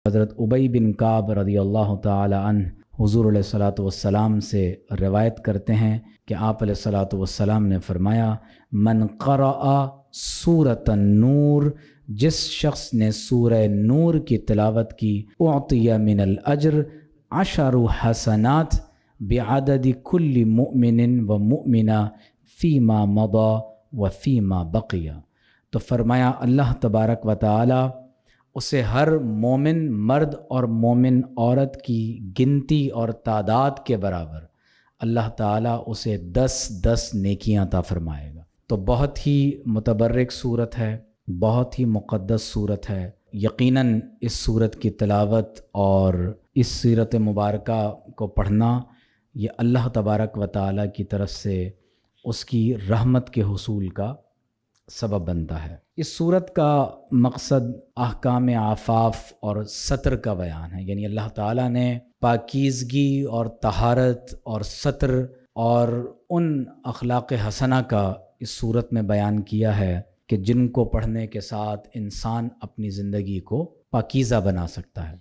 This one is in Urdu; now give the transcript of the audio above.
حضرت ابی بن کعب رضی اللہ تعالی عنہ حضور علیہ الصلاۃ والسلام سے روایت کرتے ہیں کہ آپ علیہ الصلاۃ والسلام نے فرمایا، من قرأ سورۃ النور، جس شخص نے سورہ نور کی تلاوت کی، اعطی من الاجر 10 حسنات بعدد کل مؤمن و مؤمنہ فیما مضی و فیما بقی، تو فرمایا اللہ تبارک و تعالی اسے ہر مومن مرد اور مومن عورت کی گنتی اور تعداد کے برابر اللہ تعالیٰ اسے 10 نیکیاں عطا فرمائے گا۔ تو بہت ہی متبرک صورت ہے، بہت ہی مقدس صورت ہے۔ یقیناً اس صورت کی تلاوت اور اس سیرت مبارکہ کو پڑھنا یہ اللہ تبارک و تعالیٰ کی طرف سے اس کی رحمت کے حصول کا سبب بنتا ہے۔ اس صورت کا مقصد احکام عفاف اور ستر کا بیان ہے، یعنی اللہ تعالیٰ نے پاکیزگی اور طہارت اور ستر اور ان اخلاق حسنہ کا اس صورت میں بیان کیا ہے کہ جن کو پڑھنے کے ساتھ انسان اپنی زندگی کو پاکیزہ بنا سکتا ہے۔